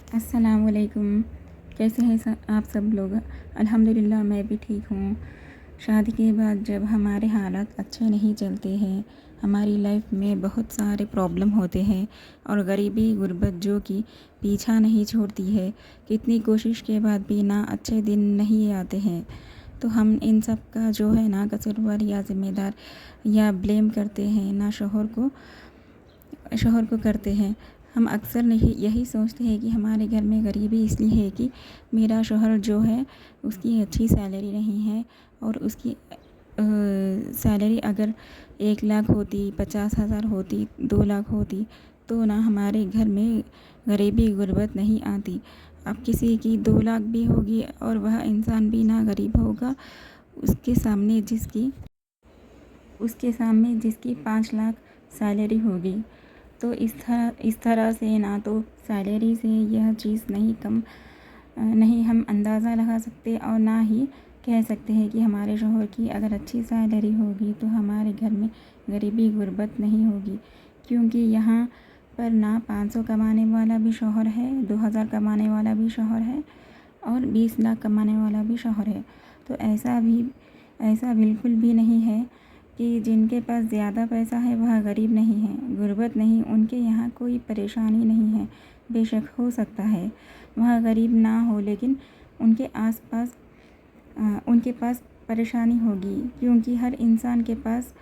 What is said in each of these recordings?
السلام علیکم۔ کیسے ہیں آپ سب لوگ؟ الحمدللہ میں بھی ٹھیک ہوں۔ شادی کے بعد جب ہمارے حالات اچھے نہیں چلتے ہیں، ہماری لائف میں بہت سارے پرابلم ہوتے ہیں اور غریبی غربت جو کہ پیچھا نہیں چھوڑتی ہے، کتنی کوشش کے بعد بھی نہ اچھے دن نہیں آتے ہیں، تو ہم ان سب کا جو ہے نا قصوروار یا ذمہ دار یا بلیم کرتے ہیں، نہ شوہر کو کرتے ہیں۔ ہم اکثر نہیں یہی سوچتے ہیں کہ ہمارے گھر میں غریبی اس لیے ہے کہ میرا شوہر جو ہے اس کی اچھی سیلری نہیں ہے، اور اس کی سیلری اگر 1 لاکھ ہوتی، 50,000 ہوتی، 2 لاکھ ہوتی تو نہ ہمارے گھر میں غریبی غربت نہیں آتی۔ اب کسی کی 2 لاکھ بھی ہوگی اور وہ انسان بھی نہ غریب ہوگا، اس کے سامنے جس کی 5 لاکھ سیلری ہوگی۔ تو اس طرح سے نہ تو سیلری سے یہ چیز نہیں ہم اندازہ لگا سکتے، اور نہ ہی کہہ سکتے ہیں کہ ہمارے شوہر کی اگر اچھی سیلری ہوگی تو ہمارے گھر میں غریبی غربت نہیں ہوگی، کیونکہ یہاں پر نہ 500 کمانے والا بھی شوہر ہے، 2,000 کمانے والا بھی شوہر ہے، اور 20 لاکھ کمانے والا بھی شوہر ہے۔ تو ایسا بالکل بھی نہیں ہے کہ جن کے پاس زیادہ پیسہ ہے وہ غریب نہیں ہے، غربت نہیں، ان کے یہاں کوئی پریشانی نہیں ہے۔ بے شک ہو سکتا ہے وہ غریب نہ ہو، لیکن ان کے پاس پریشانی ہوگی، کیونکہ ہر انسان کے پاس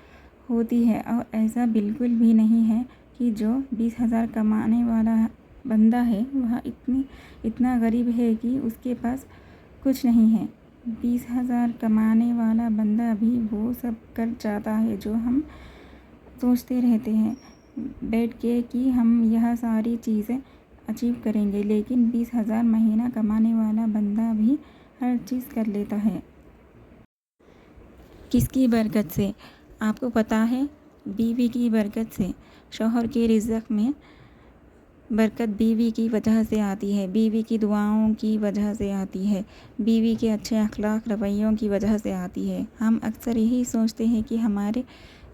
ہوتی ہے۔ اور ایسا بالکل بھی نہیں ہے کہ جو 20,000 کمانے والا بندہ ہے وہ اتنا غریب ہے کہ اس کے پاس کچھ نہیں ہے۔ 20,000 کمانے والا بندہ بھی وہ سب کر جاتا ہے جو ہم سوچتے رہتے ہیں بیٹھ کے کہ ہم یہ ساری چیزیں اچیو کریں گے، لیکن 20,000 مہینہ کمانے والا بندہ بھی ہر چیز کر لیتا ہے۔ کس کی برکت سے؟ آپ کو پتہ ہے، بیوی کی برکت سے۔ شوہر کے رزق میں برکت بیوی کی وجہ سے آتی ہے، بیوی کی دعاؤں کی وجہ سے آتی ہے، بیوی کے اچھے اخلاق رویوں کی وجہ سے آتی ہے۔ ہم اکثر یہی سوچتے ہیں کہ ہمارے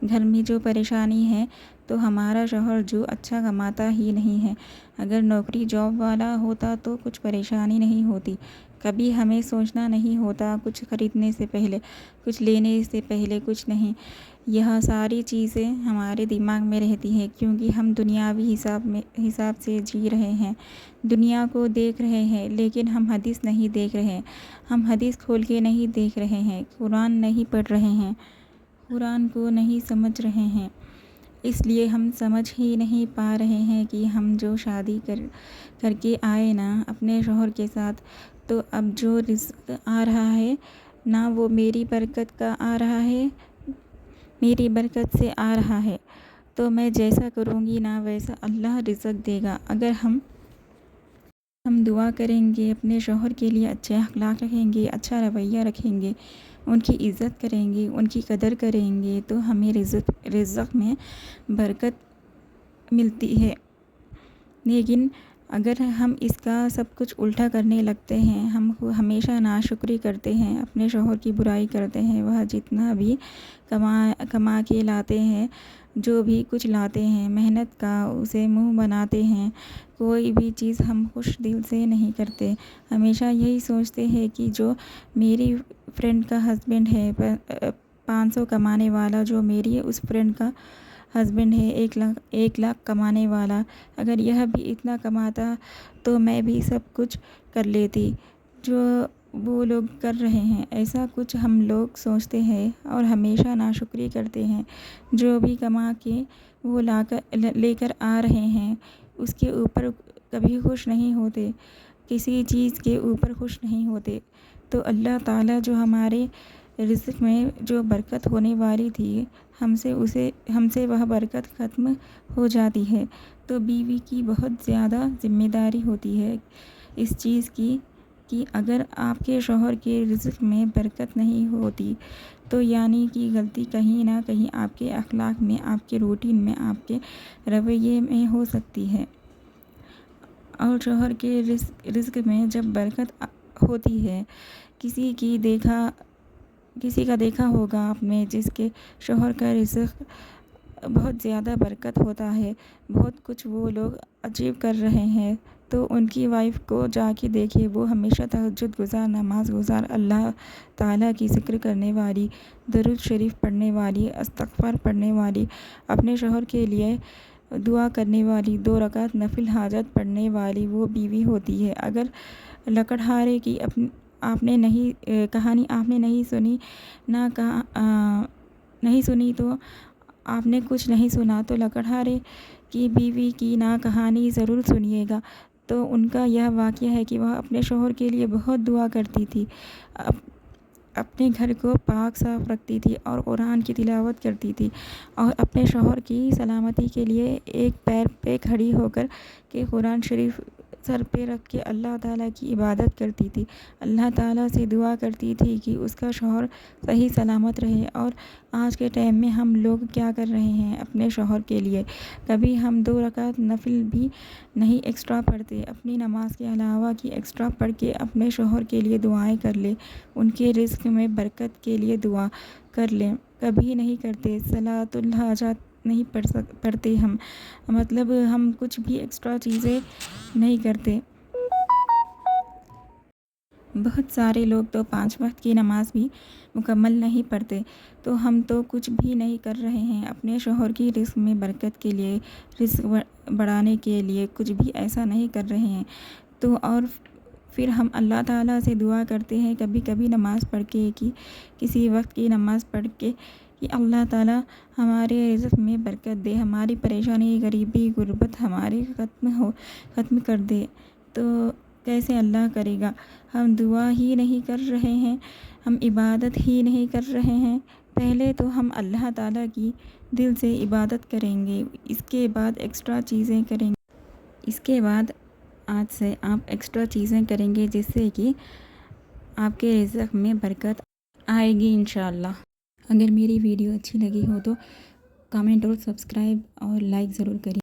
گھر میں جو پریشانی ہے تو ہمارا شوہر جو اچھا کماتا ہی نہیں ہے۔ اگر نوکری جاب والا ہوتا تو کچھ پریشانی نہیں ہوتی، کبھی ہمیں سوچنا نہیں ہوتا کچھ خریدنے سے پہلے، کچھ لینے سے پہلے، کچھ نہیں۔ یہ ساری چیزیں ہمارے دماغ میں رہتی ہیں کیونکہ ہم دنیاوی حساب سے جی رہے ہیں، دنیا کو دیکھ رہے ہیں، لیکن ہم حدیث نہیں دیکھ رہے ہیں، ہم حدیث کھول کے نہیں دیکھ رہے ہیں، قرآن نہیں پڑھ رہے ہیں، قرآن کو نہیں سمجھ رہے ہیں۔ اس لیے ہم سمجھ ہی نہیں پا رہے ہیں کہ ہم جو شادی کر کے آئے نا اپنے شوہر کے ساتھ، تو اب جو رزق آ رہا ہے نہ وہ میری برکت کا آ رہا ہے، میری برکت سے آ رہا ہے، تو میں جیسا کروں گی نا ویسا اللہ رزق دے گا۔ اگر ہم دعا کریں گے، اپنے شوہر کے لیے اچھے اخلاق رکھیں گے، اچھا رویہ رکھیں گے، ان کی عزت کریں گے، ان کی قدر کریں گے، تو ہمیں رزق میں برکت ملتی ہے۔ لیکن اگر ہم اس کا سب کچھ الٹا کرنے لگتے ہیں، ہم ہمیشہ ناشکری کرتے ہیں، اپنے شوہر کی برائی کرتے ہیں، وہ جتنا بھی کما کے لاتے ہیں، جو بھی کچھ لاتے ہیں محنت کا، اسے منہ بناتے ہیں، کوئی بھی چیز ہم خوش دل سے نہیں کرتے، ہمیشہ یہی سوچتے ہیں کہ جو میری فرینڈ کا ہسبینڈ ہے 500 کمانے والا، جو میری اس فرینڈ کا ہسبینڈ ہے 1 لاکھ کمانے والا، اگر یہ بھی اتنا کماتا تو میں بھی سب کچھ کر لیتی جو وہ لوگ کر رہے ہیں۔ ایسا کچھ ہم لوگ سوچتے ہیں اور ہمیشہ ناشکری کرتے ہیں۔ جو بھی کما کے وہ لے کر آ رہے ہیں اس کے اوپر کبھی خوش نہیں ہوتے، کسی چیز کے اوپر خوش نہیں ہوتے، تو اللہ تعالیٰ جو ہمارے رزق میں جو برکت ہونے والی تھی ہم سے وہ برکت ختم ہو جاتی ہے۔ تو بیوی کی بہت زیادہ ذمہ داری ہوتی ہے اس چیز کی کہ اگر آپ کے شوہر کے رزق میں برکت نہیں ہوتی تو یعنی کہ غلطی کہیں نہ کہیں آپ کے اخلاق میں، آپ کے روٹین میں، آپ کے رویے میں ہو سکتی ہے۔ اور شوہر کے رزق میں جب برکت ہوتی ہے، کسی کا دیکھا ہوگا آپ نے جس کے شوہر کا رزق بہت زیادہ برکت ہوتا ہے، بہت کچھ وہ لوگ اچیو کر رہے ہیں، تو ان کی وائف کو جا کے دیکھے، وہ ہمیشہ تہجد گزار، نماز گزار، اللہ تعالیٰ کی ذکر کرنے والی، درود شریف پڑھنے والی، استغفار پڑھنے والی، اپنے شوہر کے لیے دعا کرنے والی، 2 رکعت نفل حاجت پڑھنے والی وہ بیوی ہوتی ہے۔ اگر لکڑہارے کی کہانی آپ نے نہیں سنی تو آپ نے کچھ نہیں سنا، تو لکڑہارے کی بیوی کی کہانی ضرور سنیے گا۔ تو ان کا یہ واقعہ ہے کہ وہ اپنے شوہر کے لیے بہت دعا کرتی تھی، اپنے گھر کو پاک صاف رکھتی تھی اور قرآن کی تلاوت کرتی تھی، اور اپنے شوہر کی سلامتی کے لیے ایک پیر پہ کھڑی ہو کر کے قرآن شریف سر پہ رکھ کے اللہ تعالیٰ کی عبادت کرتی تھی، اللہ تعالیٰ سے دعا کرتی تھی کہ اس کا شوہر صحیح سلامت رہے۔ اور آج کے ٹائم میں ہم لوگ کیا کر رہے ہیں اپنے شوہر کے لیے؟ کبھی ہم 2 رکعت نفل بھی نہیں ایکسٹرا پڑھتے، اپنی نماز کے علاوہ کی ایکسٹرا پڑھ کے اپنے شوہر کے لیے دعائیں کر لیں، ان کے رزق میں برکت کے لیے دعا کر لیں، کبھی نہیں کرتے۔ صلاۃ الحاجات نہیں پڑھتے ہم، مطلب ہم کچھ بھی ایکسٹرا چیزیں نہیں کرتے۔ بہت سارے لوگ تو 5 وقت کی نماز بھی مکمل نہیں پڑھتے، تو ہم تو کچھ بھی نہیں کر رہے ہیں اپنے شوہر کی رزق میں برکت کے لیے، رزق بڑھانے کے لیے کچھ بھی ایسا نہیں کر رہے ہیں۔ تو اور پھر ہم اللہ تعالیٰ سے دعا کرتے ہیں کبھی کبھی نماز پڑھ کے، کہ کسی وقت کی نماز پڑھ کے کہ اللہ تعالیٰ ہمارے رزق میں برکت دے، ہماری پریشانی، غریبی، غربت ہماری ختم کر دے۔ تو کیسے اللہ کرے گا؟ ہم دعا ہی نہیں کر رہے ہیں، ہم عبادت ہی نہیں کر رہے ہیں۔ پہلے تو ہم اللہ تعالیٰ کی دل سے عبادت کریں گے، اس کے بعد ایکسٹرا چیزیں کریں گے۔ اس کے بعد آج سے آپ ایکسٹرا چیزیں کریں گے جس سے کہ آپ کے رزق میں برکت آئے گی انشاءاللہ۔ اگر میری ویڈیو اچھی لگی ہو تو کمنٹ اور سبسکرائب اور لائک ضرور کریں۔